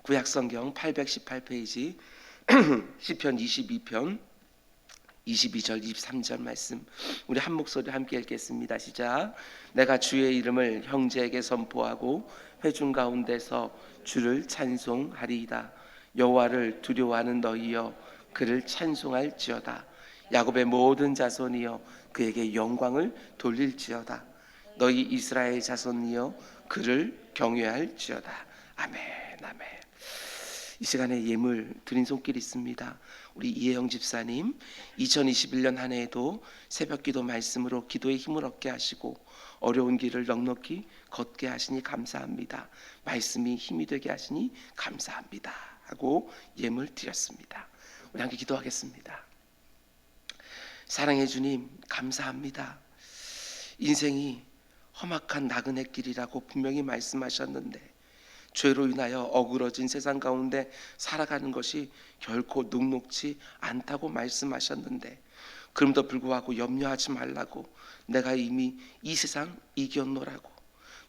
구약성경 818페이지 시편 22편 22절 23절 말씀 우리 한 목소리 함께 읽겠습니다. 시작. 내가 주의 이름을 형제에게 선포하고 회중 가운데서 주를 찬송하리이다. 여호와를 두려워하는 너희여 그를 찬송할지어다. 야곱의 모든 자손이여 그에게 영광을 돌릴지어다. 너희 이스라엘 자손이여 그를 경외할지어다. 아멘 아멘. 이 시간에 예물 드린 손길 있습니다. 우리 이혜영 집사님 2021년 한 해에도 새벽기도 말씀으로 기도의 힘을 얻게 하시고 어려운 길을 넉넉히 걷게 하시니 감사합니다. 말씀이 힘이 되게 하시니 감사합니다 하고 예물 드렸습니다. 우리 함께 기도하겠습니다. 사랑해 주님 감사합니다. 인생이 험악한 나그네 길이라고 분명히 말씀하셨는데 죄로 인하여 어그러진 세상 가운데 살아가는 것이 결코 녹록지 않다고 말씀하셨는데 그럼에도 불구하고 염려하지 말라고 내가 이미 이 세상 이겼노라고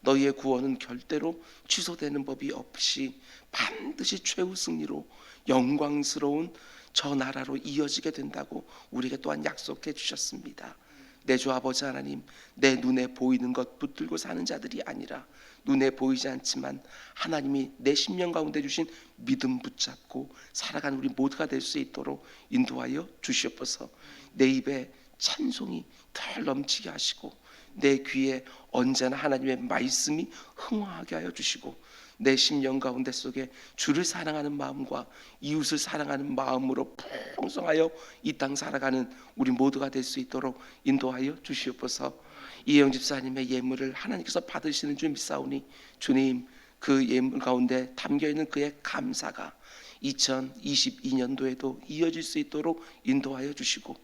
너희의 구원은 절대로 취소되는 법이 없이 반드시 최후 승리로 영광스러운 저 나라로 이어지게 된다고 우리에게 또한 약속해 주셨습니다. 내 주 아버지 하나님, 내 눈에 보이는 것 붙들고 사는 자들이 아니라 눈에 보이지 않지만 하나님이 내 심령 가운데 주신 믿음 붙잡고 살아가는 우리 모두가 될 수 있도록 인도하여 주시옵소서. 내 입에 찬송이 덜 넘치게 하시고 내 귀에 언제나 하나님의 말씀이 흥황하게 하여 주시고 내 심령 가운데 속에 주를 사랑하는 마음과 이웃을 사랑하는 마음으로 풍성하여 이 땅 살아가는 우리 모두가 될 수 있도록 인도하여 주시옵소서. 이혜영 집사님의 예물을 하나님께서 받으시는 줄 믿사오니 주님 그 예물 가운데 담겨있는 그의 감사가 2022년도에도 이어질 수 있도록 인도하여 주시고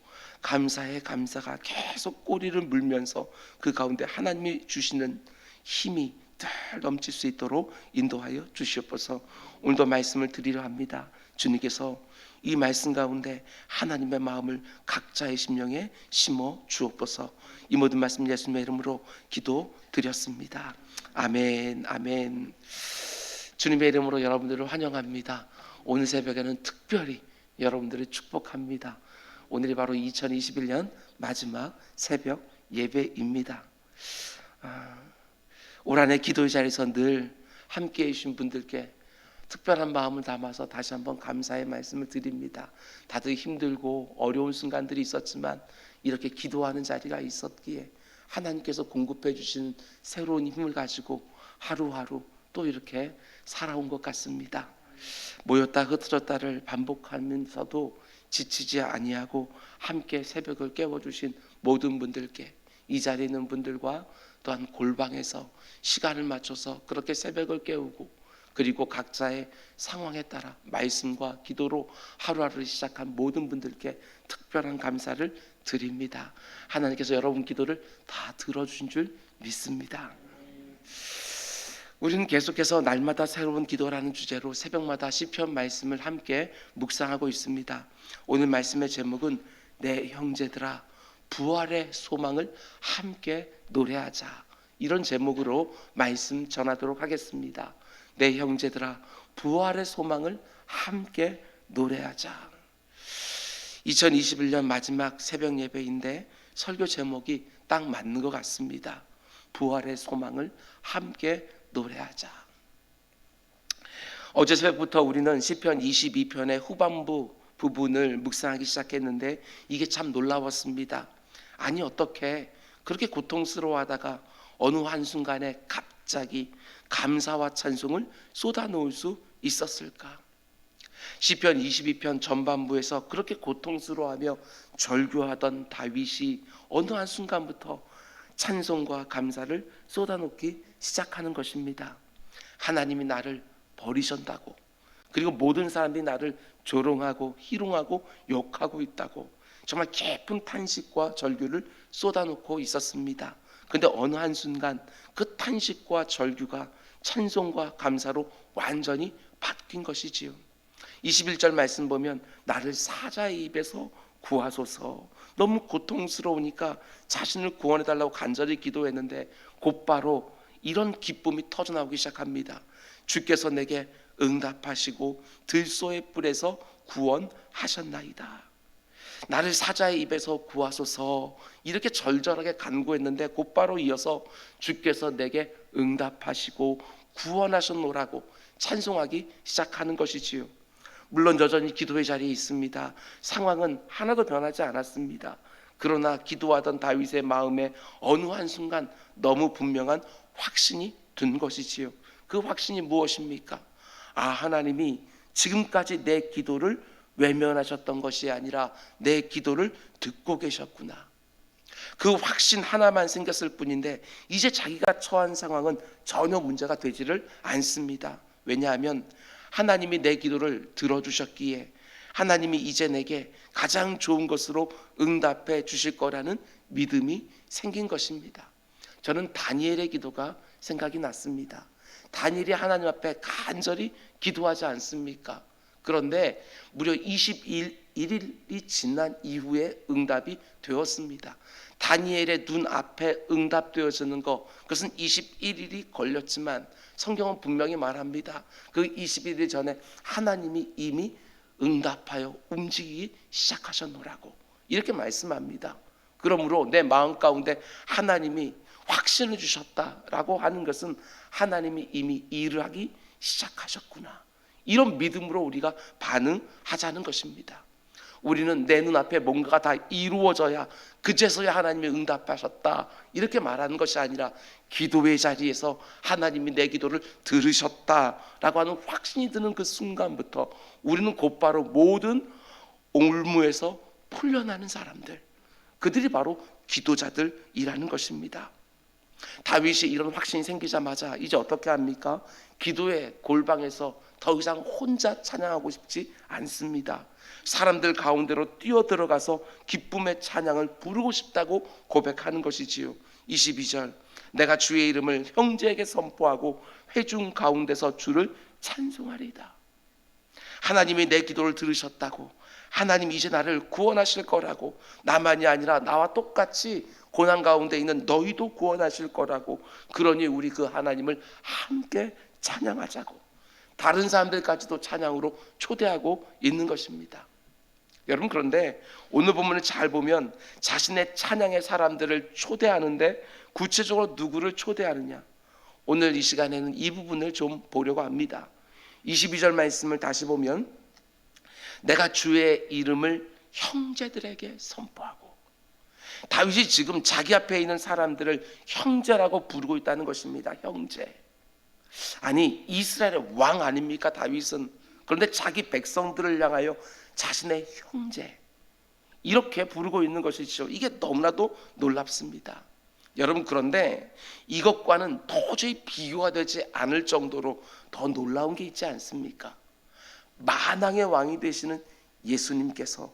감사의 감사가 계속 꼬리를 물면서 그 가운데 하나님이 주시는 힘이 늘 넘칠 수 있도록 인도하여 주시옵소서. 오늘도 말씀을 드리려 합니다. 주님께서 이 말씀 가운데 하나님의 마음을 각자의 심령에 심어 주옵소서. 이 모든 말씀 예수님의 이름으로 기도드렸습니다. 아멘 아멘. 주님의 이름으로 여러분들을 환영합니다. 오늘 새벽에는 특별히 여러분들을 축복합니다. 오늘이 바로 2021년 마지막 새벽 예배입니다. 올 한 해 기도의 자리에서 늘 함께해 주신 분들께 특별한 마음을 담아서 다시 한번 감사의 말씀을 드립니다. 다들 힘들고 어려운 순간들이 있었지만 이렇게 기도하는 자리가 있었기에 하나님께서 공급해 주신 새로운 힘을 가지고 하루하루 또 이렇게 살아온 것 같습니다. 모였다 흩어졌다를 반복하면서도 지치지 아니하고 함께 새벽을 깨워주신 모든 분들께 이 자리에 있는 분들과 또한 골방에서 시간을 맞춰서 그렇게 새벽을 깨우고 그리고 각자의 상황에 따라 말씀과 기도로 하루하루를 시작한 모든 분들께 특별한 감사를 드립니다. 하나님께서 여러분 기도를 다 들어주신 줄 믿습니다. 우리는 계속해서 날마다 새로운 기도라는 주제로 새벽마다 시편 말씀을 함께 묵상하고 있습니다. 오늘 말씀의 제목은 내 형제들아 부활의 소망을 함께 노래하자, 이런 제목으로 말씀 전하도록 하겠습니다. 내 형제들아 부활의 소망을 함께 노래하자. 2021년 마지막 새벽 예배인데 설교 제목이 딱 맞는 것 같습니다. 부활의 소망을 함께 노래하자. 어제 새벽부터 우리는 시편 22편의 후반부 부분을 묵상하기 시작했는데 이게 참 놀라웠습니다. 아니 어떻게 그렇게 고통스러워하다가 어느 한순간에 갑자기 감사와 찬송을 쏟아놓을 수 있었을까? 시편 22편 전반부에서 그렇게 고통스러워하며 절규하던 다윗이 어느 한순간부터 찬송과 감사를 쏟아놓기 시작하는 것입니다. 하나님이 나를 버리셨다고, 그리고 모든 사람들이 나를 조롱하고 희롱하고 욕하고 있다고 정말 깊은 탄식과 절규를 쏟아놓고 있었습니다. 그런데 어느 한순간 그 탄식과 절규가 찬송과 감사로 완전히 바뀐 것이지요. 21절 말씀 보면 나를 사자의 입에서 구하소서. 너무 고통스러우니까 자신을 구원해달라고 간절히 기도했는데 곧바로 이런 기쁨이 터져나오기 시작합니다. 주께서 내게 응답하시고 들소의 뿔에서 구원하셨나이다. 나를 사자의 입에서 구하소서, 이렇게 절절하게 간구했는데 곧바로 이어서 주께서 내게 응답하시고 구원하셨노라고 찬송하기 시작하는 것이지요. 물론 여전히 기도의 자리에 있습니다. 상황은 하나도 변하지 않았습니다. 그러나 기도하던 다윗의 마음에 어느 한순간 너무 분명한 확신이 든 것이지요. 그 확신이 무엇입니까? 하나님이 지금까지 내 기도를 외면하셨던 것이 아니라 내 기도를 듣고 계셨구나. 그 확신 하나만 생겼을 뿐인데 이제 자기가 처한 상황은 전혀 문제가 되지를 않습니다. 왜냐하면 하나님이 내 기도를 들어주셨기에 하나님이 이제 내게 가장 좋은 것으로 응답해 주실 거라는 믿음이 생긴 것입니다. 저는 다니엘의 기도가 생각이 났습니다. 다니엘이 하나님 앞에 간절히 기도하지 않습니까? 그런데 무려 21일이 지난 이후에 응답이 되었습니다. 다니엘의 눈앞에 응답되어지는 것, 그것은 21일이 걸렸지만 성경은 분명히 말합니다. 그 21일 전에 하나님이 이미 응답하여 움직이기 시작하셨노라고 이렇게 말씀합니다. 그러므로 내 마음 가운데 하나님이 확신을 주셨다라고 하는 것은 하나님이 이미 일을 하기 시작하셨구나, 이런 믿음으로 우리가 반응하자는 것입니다. 우리는 내 눈앞에 뭔가가 다 이루어져야 그제서야 하나님이 응답하셨다 이렇게 말하는 것이 아니라 기도의 자리에서 하나님이 내 기도를 들으셨다라고 하는 확신이 드는 그 순간부터 우리는 곧바로 모든 올무에서 풀려나는 사람들, 그들이 바로 기도자들이라는 것입니다. 다윗이 이런 확신이 생기자마자 이제 어떻게 합니까? 기도의 골방에서 더 이상 혼자 찬양하고 싶지 않습니다. 사람들 가운데로 뛰어들어가서 기쁨의 찬양을 부르고 싶다고 고백하는 것이지요. 22절, 내가 주의 이름을 형제에게 선포하고 회중 가운데서 주를 찬송하리이다. 하나님이 내 기도를 들으셨다고, 하나님이 이제 나를 구원하실 거라고, 나만이 아니라 나와 똑같이 고난 가운데 있는 너희도 구원하실 거라고, 그러니 우리 그 하나님을 함께 찬양하자고 다른 사람들까지도 찬양으로 초대하고 있는 것입니다. 여러분, 그런데 오늘 본문을 잘 보면 자신의 찬양의 사람들을 초대하는데 구체적으로 누구를 초대하느냐, 오늘 이 시간에는 이 부분을 좀 보려고 합니다. 22절 말씀을 다시 보면 내가 주의 이름을 형제들에게 선포하고, 다윗이 지금 자기 앞에 있는 사람들을 형제라고 부르고 있다는 것입니다. 형제. 아니, 이스라엘의 왕 아닙니까 다윗은? 그런데 자기 백성들을 향하여 자신의 형제 이렇게 부르고 있는 것이죠. 이게 너무나도 놀랍습니다. 여러분, 그런데 이것과는 도저히 비교가 되지 않을 정도로 더 놀라운 게 있지 않습니까? 만왕의 왕이 되시는 예수님께서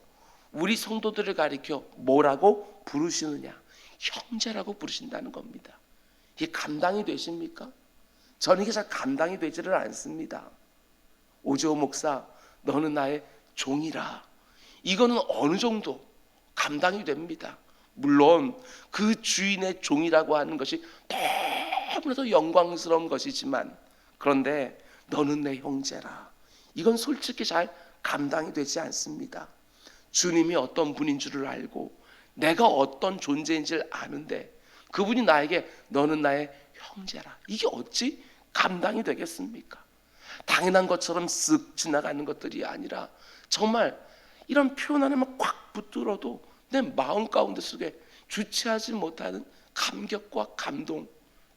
우리 성도들을 가리켜 뭐라고 부르시느냐? 형제라고 부르신다는 겁니다. 이게 감당이 되십니까? 저는 이게 잘 감당이 되지를 않습니다. 오재호 목사, 너는 나의 종이라, 이거는 어느 정도 감당이 됩니다. 물론 그 주인의 종이라고 하는 것이 너무나도 영광스러운 것이지만, 그런데 너는 내 형제라, 이건 솔직히 잘 감당이 되지 않습니다. 주님이 어떤 분인 줄을 알고 내가 어떤 존재인 줄 아는데 그분이 나에게 너는 나의 형제라, 이게 어찌 감당이 되겠습니까? 당연한 것처럼 쓱 지나가는 것들이 아니라 정말 이런 표현 하나만 꽉 붙들어도 내 마음 가운데 속에 주체하지 못하는 감격과 감동,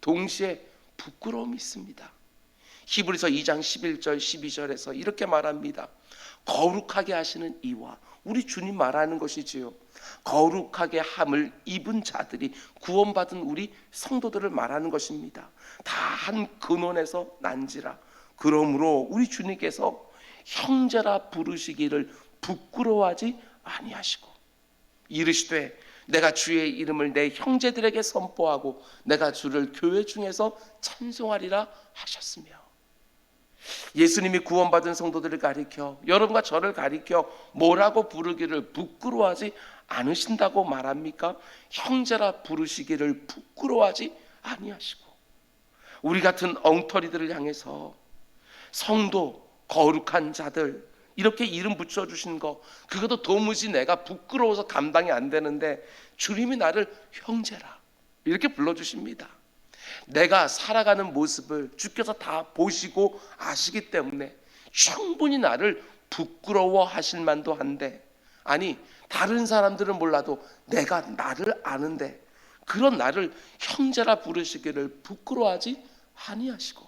동시에 부끄러움이 있습니다. 히브리서 2장 11절 12절에서 이렇게 말합니다. 거룩하게 하시는 이와, 우리 주님 말하는 것이지요. 거룩하게 함을 입은 자들이, 구원받은 우리 성도들을 말하는 것입니다. 다 한 근원에서 난지라. 그러므로 우리 주님께서 형제라 부르시기를 부끄러워하지 아니하시고 이르시되 내가 주의 이름을 내 형제들에게 선포하고 내가 주를 교회 중에서 찬송하리라 하셨으며, 예수님이 구원받은 성도들을 가리켜, 여러분과 저를 가리켜 뭐라고 부르기를 부끄러워하지 않으신다고 말합니까? 형제라 부르시기를 부끄러워하지 아니하시고, 우리 같은 엉터리들을 향해서 성도, 거룩한 자들 이렇게 이름 붙여주신 거, 그것도 도무지 내가 부끄러워서 감당이 안 되는데 주님이 나를 형제라 이렇게 불러주십니다. 내가 살아가는 모습을 주께서 다 보시고 아시기 때문에 충분히 나를 부끄러워하실 만도 한데, 아니 다른 사람들은 몰라도 내가 나를 아는데 그런 나를 형제라 부르시기를 부끄러워하지 아니하시고,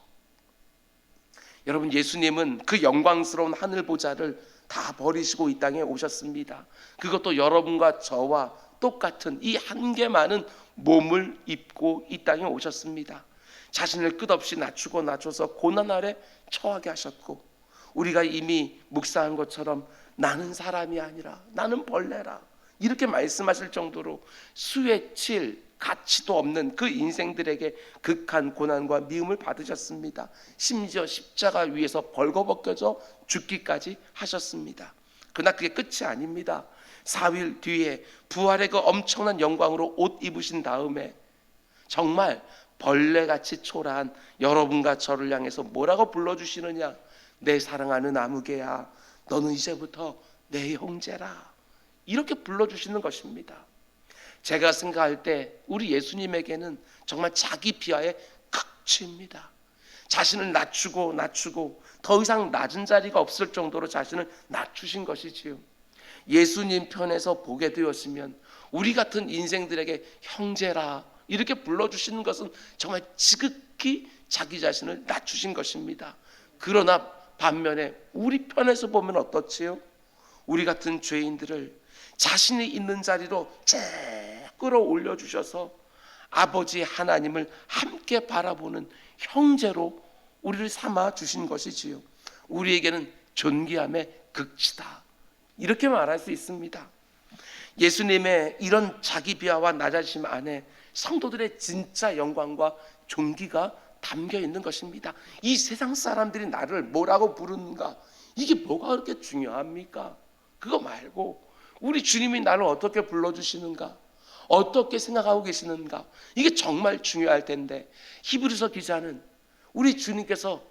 여러분 예수님은 그 영광스러운 하늘 보좌를 다 버리시고 이 땅에 오셨습니다. 그것도 여러분과 저와 똑같은 이 한계 많은 몸을 입고 이 땅에 오셨습니다. 자신을 끝없이 낮추고 낮춰서 고난 아래 처하게 하셨고, 우리가 이미 묵상한 것처럼 나는 사람이 아니라 나는 벌레라 이렇게 말씀하실 정도로 수에 칠 가치도 없는 그 인생들에게 극한 고난과 미움을 받으셨습니다. 심지어 십자가 위에서 벌거벗겨져 죽기까지 하셨습니다. 그러나 그게 끝이 아닙니다. 4일 뒤에 부활의 그 엄청난 영광으로 옷 입으신 다음에 정말 벌레같이 초라한 여러분과 저를 향해서 뭐라고 불러주시느냐? 내 사랑하는 아무개야, 너는 이제부터 내 형제라 이렇게 불러주시는 것입니다. 제가 생각할 때 우리 예수님에게는 정말 자기 비하의 극치입니다. 자신을 낮추고 더 이상 낮은 자리가 없을 정도로 자신을 낮추신 것이지요. 예수님 편에서 보게 되었으면 우리 같은 인생들에게 형제라 이렇게 불러주시는 것은 정말 지극히 자기 자신을 낮추신 것입니다. 그러나 반면에 우리 편에서 보면 어떻지요? 우리 같은 죄인들을 자신이 있는 자리로 쭉 끌어올려 주셔서 아버지 하나님을 함께 바라보는 형제로 우리를 삼아 주신 것이지요. 우리에게는 존귀함의 극치다 이렇게 말할 수 있습니다. 예수님의 이런 자기 비하와 낮아짐 안에 성도들의 진짜 영광과 존귀가 담겨 있는 것입니다. 이 세상 사람들이 나를 뭐라고 부르는가, 이게 뭐가 그렇게 중요합니까? 그거 말고 우리 주님이 나를 어떻게 불러주시는가, 어떻게 생각하고 계시는가, 이게 정말 중요할 텐데, 히브리서 기자는 우리 주님께서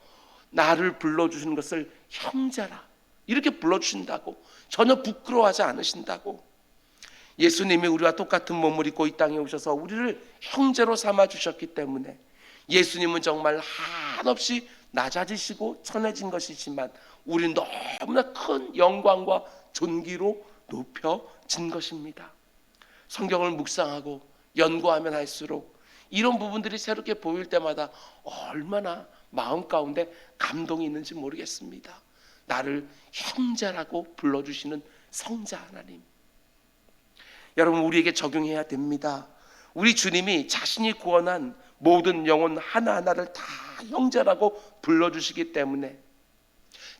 나를 불러주시는 것을 형제라 이렇게 불러주신다고, 전혀 부끄러워하지 않으신다고. 예수님이 우리와 똑같은 몸을 입고 이 땅에 오셔서 우리를 형제로 삼아주셨기 때문에 예수님은 정말 한없이 낮아지시고 천해진 것이지만 우리는 너무나 큰 영광과 존귀로 높여진 것입니다. 성경을 묵상하고 연구하면 할수록 이런 부분들이 새롭게 보일 때마다 얼마나 마음 가운데 감동이 있는지 모르겠습니다. 나를 형제라고 불러주시는 성자 하나님, 여러분 우리에게 적용해야 됩니다. 우리 주님이 자신이 구원한 모든 영혼 하나하나를 다 형제라고 불러주시기 때문에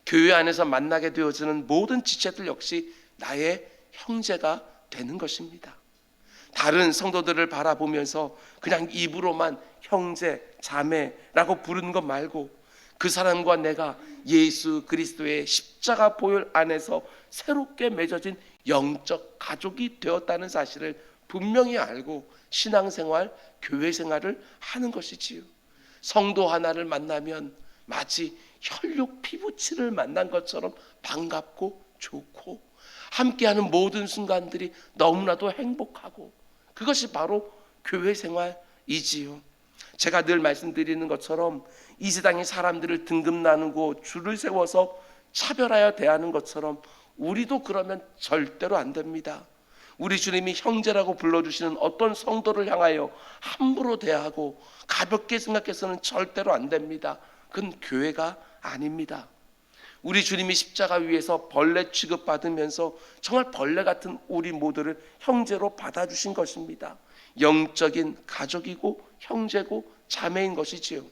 교회 안에서 만나게 되어지는 모든 지체들 역시 나의 형제가 되는 것입니다. 다른 성도들을 바라보면서 그냥 입으로만 형제, 자매라고 부르는 것 말고 그 사람과 내가 예수 그리스도의 십자가 보혈 안에서 새롭게 맺어진 영적 가족이 되었다는 사실을 분명히 알고 신앙생활, 교회생활을 하는 것이지요. 성도 하나를 만나면 마치 혈육 피부치를 만난 것처럼 반갑고 좋고 함께하는 모든 순간들이 너무나도 행복하고, 그것이 바로 교회생활이지요. 제가 늘 말씀드리는 것처럼 이 세상의 사람들을 등급 나누고 줄을 세워서 차별하여 대하는 것처럼 우리도 그러면 절대로 안 됩니다. 우리 주님이 형제라고 불러주시는 어떤 성도를 향하여 함부로 대하고 가볍게 생각해서는 절대로 안 됩니다. 그건 교회가 아닙니다. 우리 주님이 십자가 위에서 벌레 취급받으면서 정말 벌레 같은 우리 모두를 형제로 받아주신 것입니다. 영적인 가족이고 형제고 자매인 것이지요.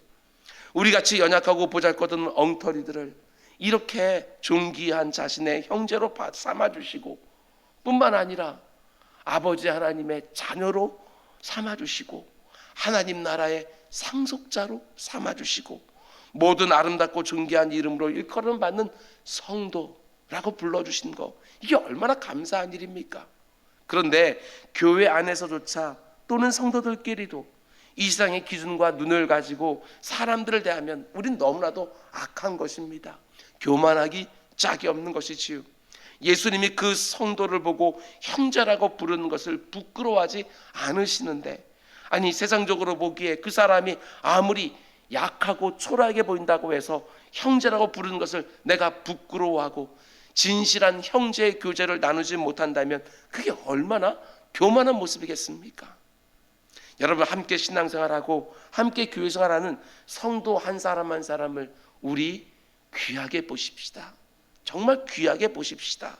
우리같이 연약하고 보잘것없는 엉터리들을 이렇게 존귀한 자신의 형제로 삼아주시고 뿐만 아니라 아버지 하나님의 자녀로 삼아주시고 하나님 나라의 상속자로 삼아주시고 모든 아름답고 존귀한 이름으로 일컬음 받는 성도라고 불러주신 거, 이게 얼마나 감사한 일입니까? 그런데 교회 안에서조차 또는 성도들끼리도 이 세상의 기준과 눈을 가지고 사람들을 대하면 우린 너무나도 악한 것입니다. 교만하기 짝이 없는 것이지요. 예수님이 그 성도를 보고 형제라고 부르는 것을 부끄러워하지 않으시는데, 아니 세상적으로 보기에 그 사람이 아무리 약하고 초라하게 보인다고 해서 형제라고 부르는 것을 내가 부끄러워하고 진실한 형제의 교제를 나누지 못한다면 그게 얼마나 교만한 모습이겠습니까? 여러분, 함께 신앙생활하고 함께 교회생활하는 성도 한 사람 한 사람을 우리 귀하게 보십시다. 정말 귀하게 보십시다.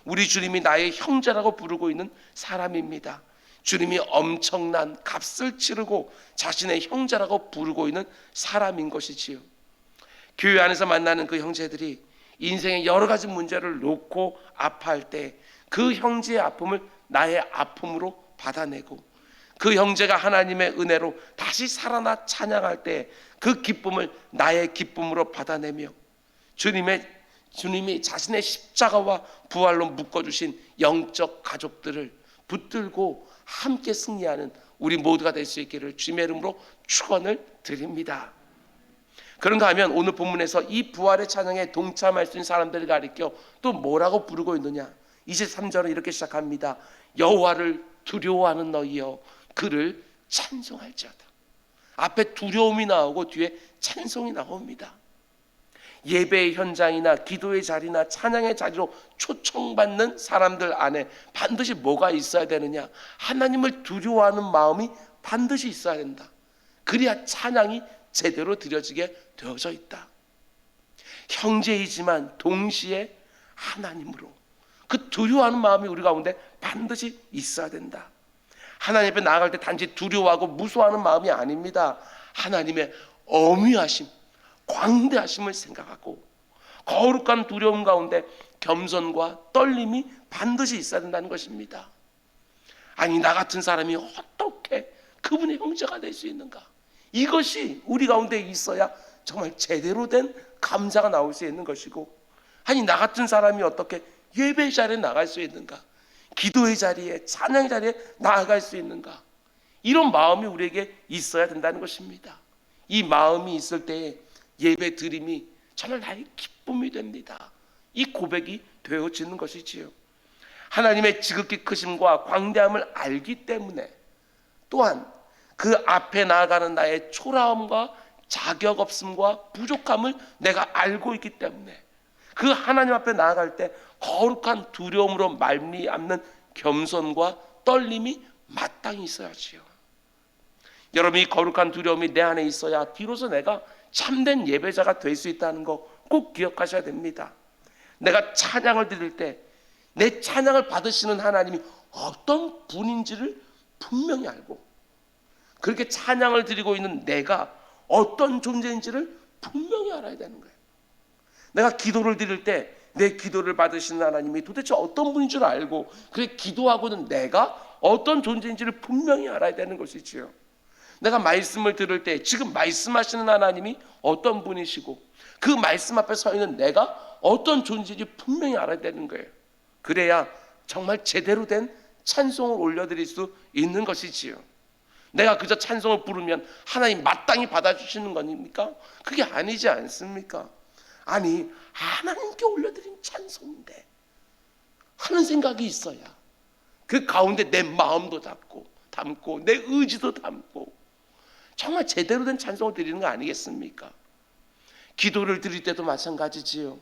우리 주님이 나의 형제라고 부르고 있는 사람입니다. 주님이 엄청난 값을 치르고 자신의 형제라고 부르고 있는 사람인 것이지요. 교회 안에서 만나는 그 형제들이 인생의 여러 가지 문제를 놓고 아파할 때 그 형제의 아픔을 나의 아픔으로 받아내고, 그 형제가 하나님의 은혜로 다시 살아나 찬양할 때 그 기쁨을 나의 기쁨으로 받아내며, 주님이 자신의 십자가와 부활로 묶어주신 영적 가족들을 붙들고 함께 승리하는 우리 모두가 될 수 있기를 주님의 이름으로 축원을 드립니다. 그런가 하면 오늘 본문에서 이 부활의 찬양에 동참할 수 있는 사람들을 가리켜 또 뭐라고 부르고 있느냐? 23절은 이렇게 시작합니다. 여호와를 두려워하는 너희여 그를 찬송할지어다. 앞에 두려움이 나오고 뒤에 찬송이 나옵니다. 예배의 현장이나 기도의 자리나 찬양의 자리로 초청받는 사람들 안에 반드시 뭐가 있어야 되느냐? 하나님을 두려워하는 마음이 반드시 있어야 된다. 그래야 찬양이 제대로 드려지게 되어져 있다. 형제이지만 동시에 하나님으로, 그 두려워하는 마음이 우리 가운데 반드시 있어야 된다. 하나님 앞에 나아갈 때 단지 두려워하고 무서워하는 마음이 아닙니다. 하나님의 어미하심, 광대하심을 생각하고 거룩한 두려움 가운데 겸손과 떨림이 반드시 있어야 된다는 것입니다. 아니, 나 같은 사람이 어떻게 그분의 형제가 될 수 있는가? 이것이 우리 가운데 있어야 정말 제대로 된 감사가 나올 수 있는 것이고, 아니 나 같은 사람이 어떻게 예배 자리에 나갈 수 있는가? 기도의 자리에, 찬양의 자리에 나아갈 수 있는가? 이런 마음이 우리에게 있어야 된다는 것입니다. 이 마음이 있을 때에 예배 드림이 정말 나의 기쁨이 됩니다. 이 고백이 되어지는 것이지요. 하나님의 지극히 크심과 광대함을 알기 때문에, 또한 그 앞에 나아가는 나의 초라함과 자격 없음과 부족함을 내가 알고 있기 때문에 그 하나님 앞에 나아갈 때 거룩한 두려움으로 말미암는 겸손과 떨림이 마땅히 있어야지요. 여러분, 이 거룩한 두려움이 내 안에 있어야 비로소 내가 참된 예배자가 될 수 있다는 거 꼭 기억하셔야 됩니다. 내가 찬양을 드릴 때 내 찬양을 받으시는 하나님이 어떤 분인지를 분명히 알고, 그렇게 찬양을 드리고 있는 내가 어떤 존재인지를 분명히 알아야 되는 거예요. 내가 기도를 드릴 때 내 기도를 받으시는 하나님이 도대체 어떤 분인 줄 알고, 그렇게 기도하고는 내가 어떤 존재인지를 분명히 알아야 되는 것이지요. 내가 말씀을 들을 때 지금 말씀하시는 하나님이 어떤 분이시고 그 말씀 앞에 서 있는 내가 어떤 존재인지 분명히 알아야 되는 거예요. 그래야 정말 제대로 된 찬송을 올려드릴 수 있는 것이지요. 내가 그저 찬송을 부르면 하나님 마땅히 받아주시는 겁니까? 그게 아니지 않습니까? 아니, 하나님께 올려드린 찬송인데 하는 생각이 있어야 그 가운데 내 마음도 담고 내 의지도 담고 정말 제대로 된 찬송을 드리는 거 아니겠습니까? 기도를 드릴 때도 마찬가지지요.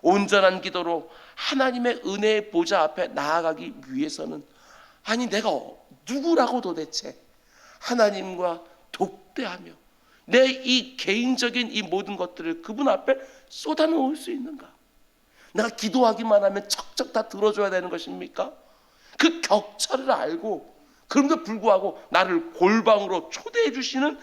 온전한 기도로 하나님의 은혜의 보좌 앞에 나아가기 위해서는, 아니 내가 누구라고 도대체 하나님과 독대하며 내 이 개인적인 이 모든 것들을 그분 앞에 쏟아놓을 수 있는가? 내가 기도하기만 하면 척척 다 들어줘야 되는 것입니까? 그 격차를 알고, 그럼에도 불구하고 나를 골방으로 초대해 주시는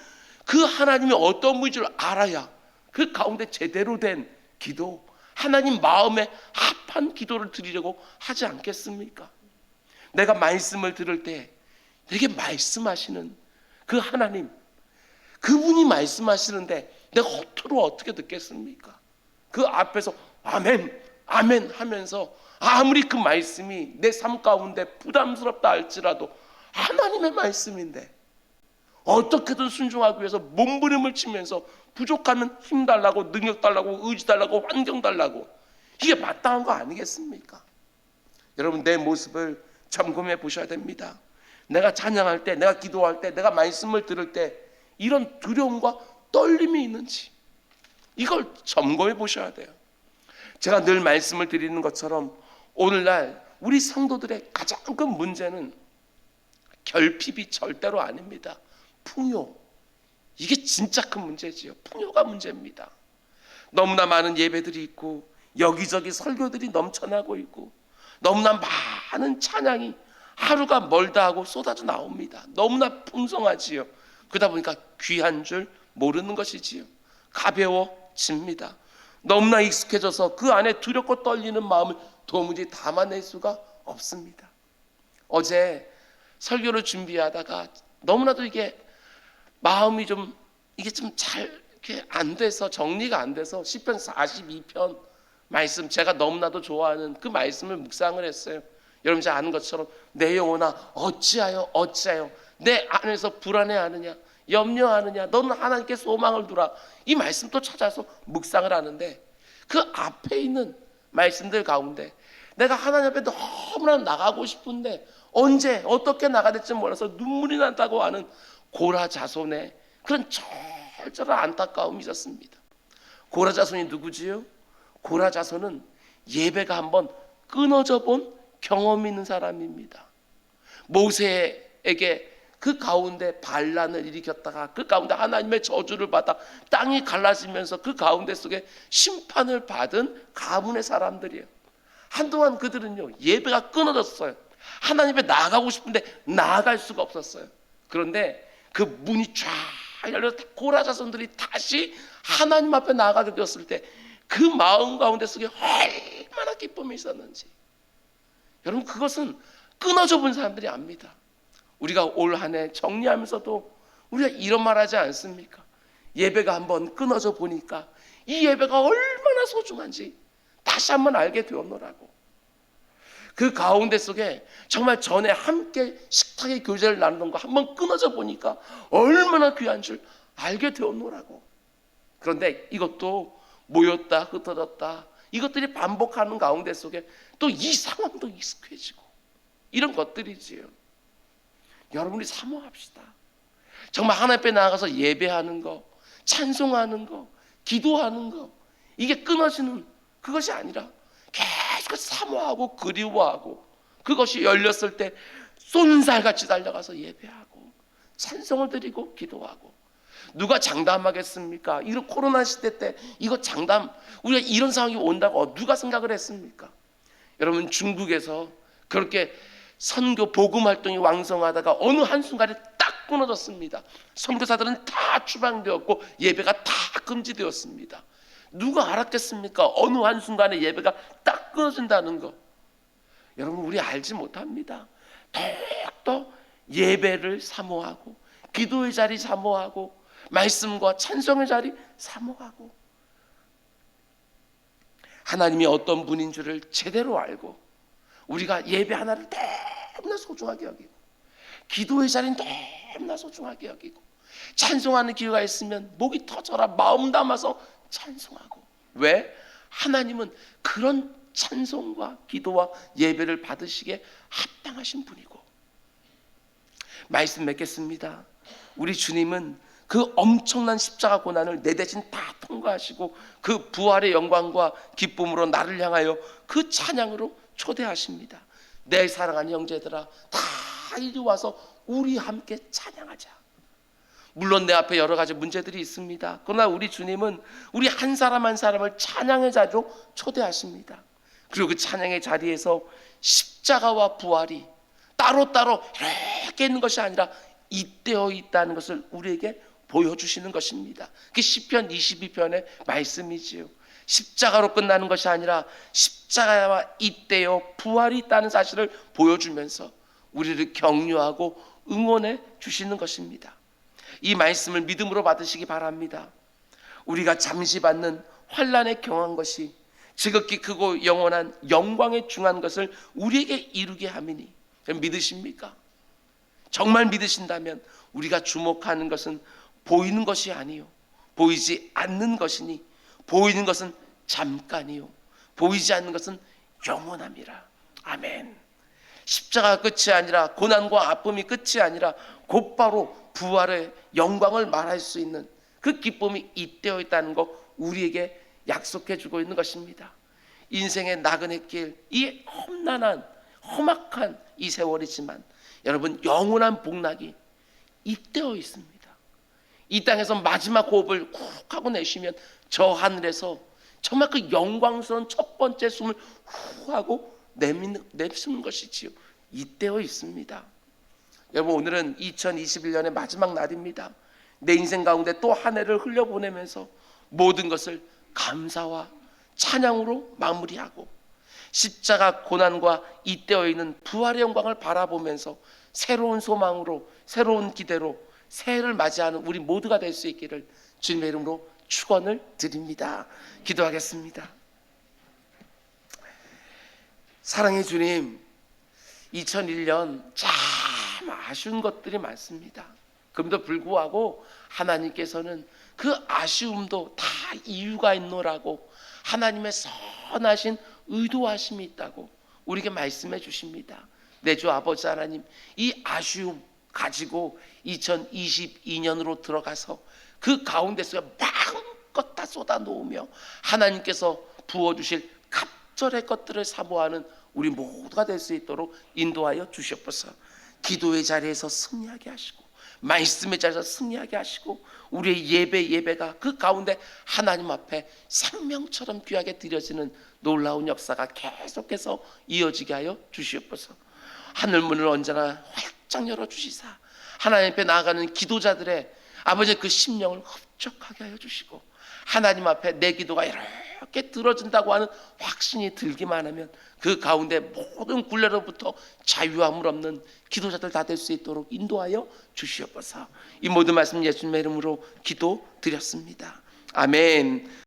그 하나님이 어떤 분인 줄 알아야 그 가운데 제대로 된 기도, 하나님 마음에 합한 기도를 드리려고 하지 않겠습니까? 내가 말씀을 들을 때 내게 말씀하시는 그 하나님, 그분이 말씀하시는데 내가 겉으로 어떻게 듣겠습니까? 그 앞에서 아멘 아멘 하면서 아무리 그 말씀이 내 삶 가운데 부담스럽다 할지라도 하나님의 말씀인데 어떻게든 순종하기 위해서 몸부림을 치면서 부족하면 힘 달라고, 능력 달라고, 의지 달라고, 환경 달라고. 이게 마땅한 거 아니겠습니까? 여러분, 내 모습을 점검해 보셔야 됩니다. 내가 찬양할 때, 내가 기도할 때, 내가 말씀을 들을 때 이런 두려움과 떨림이 있는지 이걸 점검해 보셔야 돼요. 제가 늘 말씀을 드리는 것처럼 오늘날 우리 성도들의 가장 큰 문제는 결핍이 절대로 아닙니다. 풍요, 이게 진짜 큰 문제지요. 풍요가 문제입니다. 너무나 많은 예배들이 있고 여기저기 설교들이 넘쳐나고 있고 너무나 많은 찬양이 하루가 멀다 하고 쏟아져 나옵니다. 너무나 풍성하지요. 그러다 보니까 귀한 줄 모르는 것이지요. 가벼워집니다. 너무나 익숙해져서 그 안에 두렵고 떨리는 마음을 도무지 담아낼 수가 없습니다. 어제 설교를 준비하다가 너무나도 이게 마음이 좀 잘 이렇게 안 돼서 정리가 안 돼서 시편 42편 말씀, 제가 너무나도 좋아하는 그 말씀을 묵상을 했어요. 여러분 잘 아는 것처럼 내 영혼아 어찌하여 내 안에서 불안해하느냐, 염려하느냐, 너는 하나님께 소망을 두라. 이 말씀도 찾아서 묵상을 하는데 그 앞에 있는 말씀들 가운데 내가 하나님 앞에 너무나 나가고 싶은데 언제 어떻게 나가야 될지 몰라서 눈물이 난다고 하는 고라 자손의 그런 절절한 안타까움이 있었습니다. 고라 자손이 누구지요? 고라 자손은 예배가 한번 끊어져 본 경험이 있는 사람입니다. 모세에게 그 가운데 반란을 일으켰다가 그 가운데 하나님의 저주를 받아 땅이 갈라지면서 그 가운데 속에 심판을 받은 가문의 사람들이에요. 한동안 그들은요 예배가 끊어졌어요. 하나님 앞에 나아가고 싶은데 나아갈 수가 없었어요. 그런데 그 문이 쫙 열려서 고라 자손들이 다시 하나님 앞에 나아가게 되었을 때 그 마음 가운데 속에 얼마나 기쁨이 있었는지 여러분, 그것은 끊어져 본 사람들이 압니다. 우리가 올 한 해 정리하면서도 우리가 이런 말 하지 않습니까? 예배가 한번 끊어져 보니까 이 예배가 얼마나 소중한지 다시 한번 알게 되었노라고. 그 가운데 속에 정말 전에 함께 식탁의 교제를 나누는 거 한번 끊어져 보니까 얼마나 귀한 줄 알게 되었노라고. 그런데 이것도 모였다 흩어졌다 이것들이 반복하는 가운데 속에 또 이 상황도 익숙해지고 이런 것들이지요. 여러분이 사모합시다. 정말 하나님 앞에 나아가서 예배하는 거, 찬송하는 거, 기도하는 거 이게 끊어지는 그것이 아니라 계속 사모하고 그리워하고 그것이 열렸을 때 쏜살같이 달려가서 예배하고 찬송을 드리고 기도하고. 누가 장담하겠습니까? 이런 코로나 시대 때 이거 장담 우리가 이런 상황이 온다고 누가 생각을 했습니까? 여러분, 중국에서 그렇게 선교 복음 활동이 왕성하다가 어느 한순간에 딱 끊어졌습니다. 선교사들은 다 추방되었고 예배가 다 금지되었습니다. 누가 알았겠습니까? 어느 한순간에 예배가 딱 끊어진다는 거. 여러분, 우리 알지 못합니다. 더욱더 예배를 사모하고 기도의 자리 사모하고 말씀과 찬송의 자리 사모하고 하나님이 어떤 분인 줄을 제대로 알고 우리가 예배 하나를 너무나 소중하게 여기고 기도의 자리는 너무나 소중하게 여기고 찬송하는 기회가 있으면 목이 터져라 마음 담아서 찬송하고. 왜? 하나님은 그런 찬송과 기도와 예배를 받으시기에 합당하신 분이고. 말씀 맺겠습니다. 우리 주님은 그 엄청난 십자가 고난을 내 대신 다 통과하시고 그 부활의 영광과 기쁨으로 나를 향하여 그 찬양으로 초대하십니다. 내 사랑하는 형제들아, 다 이리 와서 우리 함께 찬양하자. 물론 내 앞에 여러 가지 문제들이 있습니다. 그러나 우리 주님은 우리 한 사람 한 사람을 찬양의 자리로 초대하십니다. 그리고 그 찬양의 자리에서 십자가와 부활이 따로따로 이렇게 있는 것이 아니라 잇대어 있다는 것을 우리에게 보여주시는 것입니다. 그게 시편 22편의 말씀이지요. 십자가로 끝나는 것이 아니라 십자가와 잇대어 부활이 있다는 사실을 보여주면서 우리를 격려하고 응원해 주시는 것입니다. 이 말씀을 믿음으로 받으시기 바랍니다. 우리가 잠시 받는 환난에 경한 것이 지극히 크고 영원한 영광에 중한 것을 우리에게 이루게 함이니. 믿으십니까? 정말 믿으신다면 우리가 주목하는 것은 보이는 것이 아니요 보이지 않는 것이니 보이는 것은 잠깐이요 보이지 않는 것은 영원함이라. 아멘. 십자가 끝이 아니라 고난과 아픔이 끝이 아니라 곧바로 부활의 영광을 말할 수 있는 그 기쁨이 잇대어 있다는 것 우리에게 약속해 주고 있는 것입니다. 인생의 나그네 길, 이 험난한 험악한 이 세월이지만 여러분 영원한 복락이 잇대어 있습니다. 이 땅에서 마지막 호흡을 쿡 하고 내쉬면 저 하늘에서 정말 그 영광스러운 첫 번째 숨을 후 하고 내쉬는 것이지요. 잇대어 있습니다. 여러분 오늘은 2021년의 마지막 날입니다. 내 인생 가운데 또 한 해를 흘려보내면서 모든 것을 감사와 찬양으로 마무리하고 십자가 고난과 잇대어 있는 부활의 영광을 바라보면서 새로운 소망으로 새로운 기대로 새해를 맞이하는 우리 모두가 될 수 있기를 주님의 이름으로 축원을 드립니다. 기도하겠습니다. 사랑의 주님, 2001년 참 아쉬운 것들이 많습니다. 그럼에도 불구하고 하나님께서는 그 아쉬움도 다 이유가 있노라고 하나님의 선하신 의도하심이 있다고 우리에게 말씀해 주십니다. 내 주 아버지 하나님, 이 아쉬움 가지고 2022년으로 들어가서 그 가운데서 마음껏 다 쏟아 놓으며 하나님께서 부어주실 갑절의 것들을 사모하는 우리 모두가 될 수 있도록 인도하여 주시옵소서. 기도의 자리에서 승리하게 하시고 말씀의 자리에서 승리하게 하시고 우리의 예배가 그 가운데 하나님 앞에 생명처럼 귀하게 드려지는 놀라운 역사가 계속해서 이어지게 하여 주시옵소서. 하늘문을 언제나 활짝 열어주시사 하나님 앞에 나아가는 기도자들의 아버지의 그 심령을 흡족하게 하여 주시고 하나님 앞에 내 기도가 이렇게 들어진다고 하는 확신이 들기만 하면 그 가운데 모든 굴레로부터 자유함을 얻는 기도자들 다 될 수 있도록 인도하여 주시옵소서. 이 모든 말씀 예수님의 이름으로 기도드렸습니다. 아멘.